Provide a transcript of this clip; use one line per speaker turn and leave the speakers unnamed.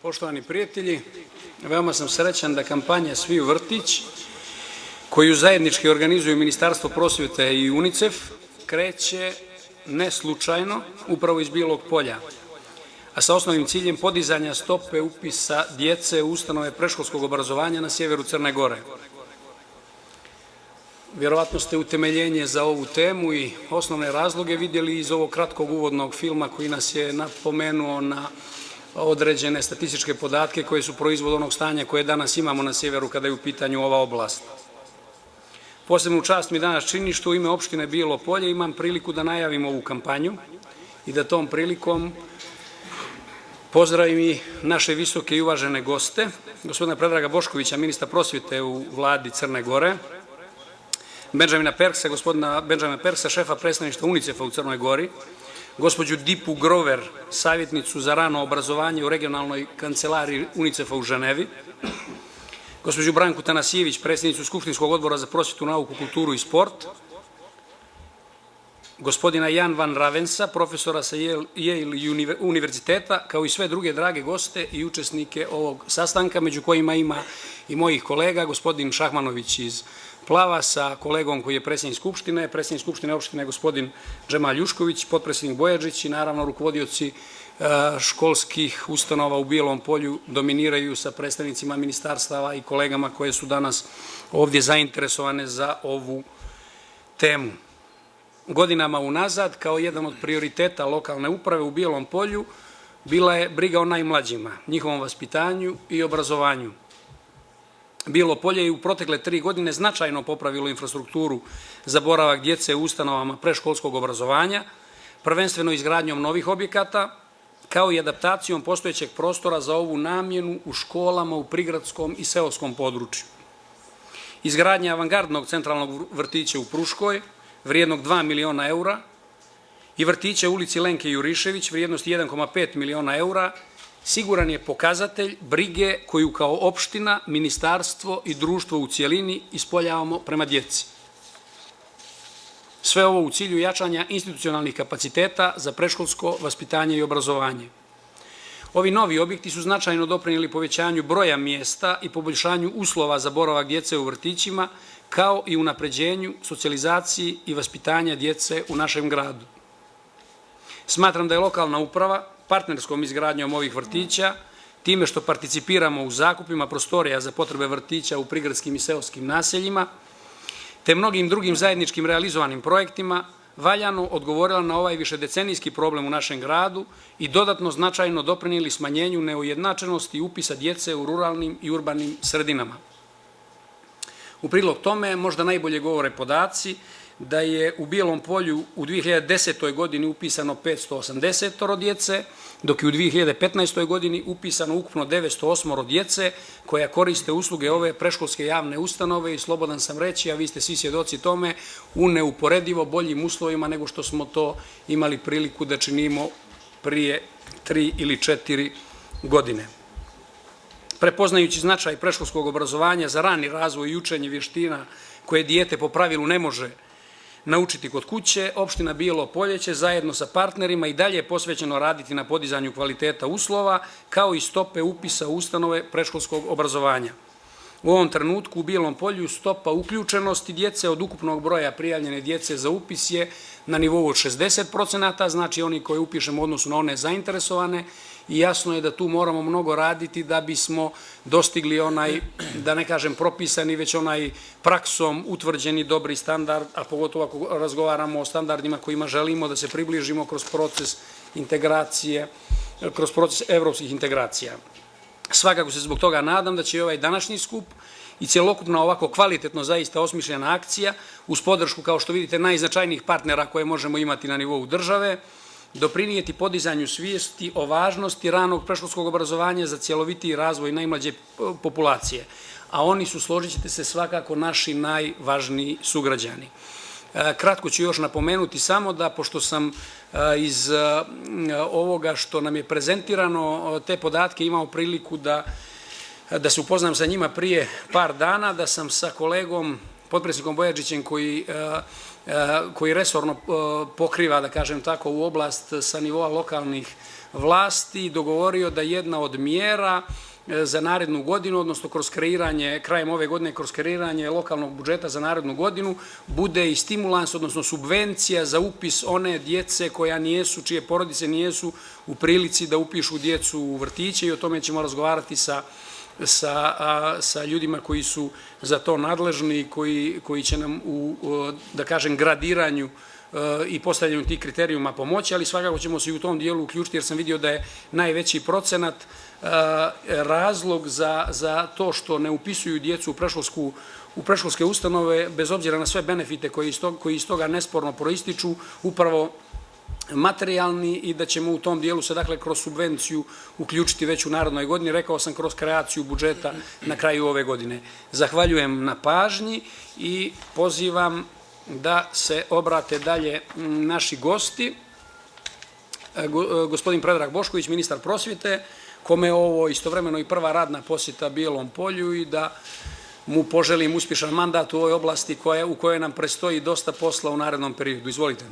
Poštovani prijatelji, veoma sam srećan da kampanja Svi u vrtić, koju zajednički organizuju Ministarstvo prosvete i UNICEF, kreće ne slučajno, upravo iz Bijelog Polja, a sa osnovnim ciljem podizanja stope upisa djece u ustanove predškolskog obrazovanja na sjeveru Crne Gore. Vjerovatno ste utemeljenje za ovu temu i osnovne razloge vidjeli iz ovog kratkog uvodnog filma koji nas je napomenuo na određene statističke podatke koje su proizvod onog stanja koje danas imamo na sjeveru kada je u pitanju ova oblast. Posebnu čast mi danas čini što u ime opštine Bijelo Polje imam priliku da najavim ovu kampanju i da tom prilikom pozdravim i naše visoke i uvažene goste, gospodina Predraga Boškovića, ministra prosvjete u vladi Crne Gore, gospodina Benjamina Perksa, šefa predstavništva UNICEF-a u Crnoj Gori, gospođu Dipu Grover, savjetnicu za rano obrazovanje u regionalnoj kancelariji UNICEF-a u Ženevi, gospođu Branku Tanasijević, predsjednicu Skupštinskog odbora za prosvjetu, nauku, kulturu i sport, gospodina Jan Van Ravensa, profesora sa Yale univerziteta, kao i sve druge drage goste i učesnike ovog sastanka, među kojima ima i mojih kolega, gospodin Šahmanović iz Plava sa kolegom koji je predsjednik Skupštine opštine gospodin Džemal Jušković, potpredsjednik Bojačić i naravno rukovodioci školskih ustanova u Bijelom Polju dominiraju sa predstavnicima ministarstava i kolegama koje su danas ovdje zainteresovane za ovu temu. Godinama unazad, kao jedan od prioriteta lokalne uprave u Bijelom Polju, bila je briga o najmlađima, njihovom vaspitanju i obrazovanju. Bijelo Polje je u protekle 3 godine značajno popravilo infrastrukturu za boravak djece u ustanovama predškolskog obrazovanja, prvenstveno izgradnjom novih objekata, kao i adaptacijom postojećeg prostora za ovu namjenu u školama u prigradskom i seoskom području. Izgradnja avangardnog centralnog vrtića u Pruškoj, vrijednog 2 miliona eura, i vrtića u ulici Lenke Jurišević, vrijednosti 1,5 miliona eura, siguran je pokazatelj brige koju kao opština, ministarstvo i društvo u cijelini ispoljavamo prema djeci. Sve ovo u cilju jačanja institucionalnih kapaciteta za predškolsko vaspitanje i obrazovanje. Ovi novi objekti su značajno doprinijeli povećanju broja mjesta i poboljšanju uslova za boravak djece u vrtićima, kao i unapređenju, socijalizaciji i vaspitanja djece u našem gradu. Smatram da je lokalna uprava partnerskom izgradnjom ovih vrtića, time što participiramo u zakupima prostorija za potrebe vrtića u prigradskim i seoskim naseljima, te mnogim drugim zajedničkim realizovanim projektima, valjano odgovorila na ovaj višedecenijski problem u našem gradu i dodatno značajno doprinijeli smanjenju neujednačenosti upisa djece u ruralnim i urbanim sredinama. U prilog tome možda najbolje govore podaci da je u Bijelom Polju u 2010. godini upisano 580 djece, dok je u 2015. godini upisano ukupno 908 djece koja koriste usluge ove predškolske javne ustanove i slobodan sam reći, a vi ste svi svjedoci tome, u neuporedivo boljim uslovima nego što smo to imali priliku da činimo prije 3 ili 4 godine. Prepoznajući značaj predškolskog obrazovanja za rani razvoj i učenje vještina koje dijete po pravilu ne može naučiti kod kuće, opština Bijelo Polje će zajedno sa partnerima i dalje posvećeno raditi na podizanju kvaliteta uslova, kao i stope upisa u ustanove predškolskog obrazovanja. U ovom trenutku u Bijelom Polju stopa uključenosti djece od ukupnog broja prijavljene djece za upis je na nivou od 60%, znači oni koji upišemo u odnosu na one zainteresovane, i jasno je da tu moramo mnogo raditi da bismo dostigli onaj, da ne kažem propisani, već onaj praksom utvrđeni dobri standard, a pogotovo ako razgovaramo o standardima kojima želimo da se približimo kroz proces integracije, kroz proces evropskih integracija. Svakako se zbog toga nadam da će ovaj današnji skup i cjelokupna ovako kvalitetno zaista osmišljena akcija, uz podršku, kao što vidite, najznačajnijih partnera koje možemo imati na nivou države, doprinijeti podizanju svijesti o važnosti ranog predškolskog obrazovanja za cjelovitiji razvoj najmlađe populacije, a oni su, složit ćete se, svakako naši najvažniji sugrađani. Kratko ću još napomenuti samo da, pošto sam iz ovoga što nam je prezentirano te podatke imao priliku da se upoznam sa njima prije par dana, da sam sa kolegom, potpredsjednikom Bojačićem, koji resorno pokriva, da kažem tako, u oblast sa nivoa lokalnih vlasti dogovorio da jedna od mjera za narednu godinu, odnosno kroz kreiranje, krajem ove godine, kroz kreiranje lokalnog budžeta za narednu godinu, bude i stimulans, odnosno subvencija za upis one djece koja nijesu, čije porodice nijesu u prilici da upišu djecu u vrtiće i o tome ćemo razgovarati sa ljudima koji su za to nadležni i koji će nam u, da kažem, gradiranju i postavljanju tih kriterijuma pomoći, ali svakako ćemo se i u tom dijelu uključiti jer sam vidio da je najveći procenat razlog za to što ne upisuju djecu u predškolske ustanove, bez obzira na sve benefite koji iz toga nesporno proističu, upravo materijalni i da ćemo u tom dijelu se, dakle, kroz subvenciju uključiti već u narednoj godini, rekao sam kroz kreaciju budžeta na kraju ove godine. Zahvaljujem na pažnji i pozivam da se obrate dalje naši gosti. Gospodin Predrag Bošković, ministar prosvjete, kome je ovo istovremeno i prva radna posjeta Bijelom Polju i da mu poželim uspješan mandat u ovoj oblasti u kojoj nam predstoji dosta posla u narednom periodu. Izvolite.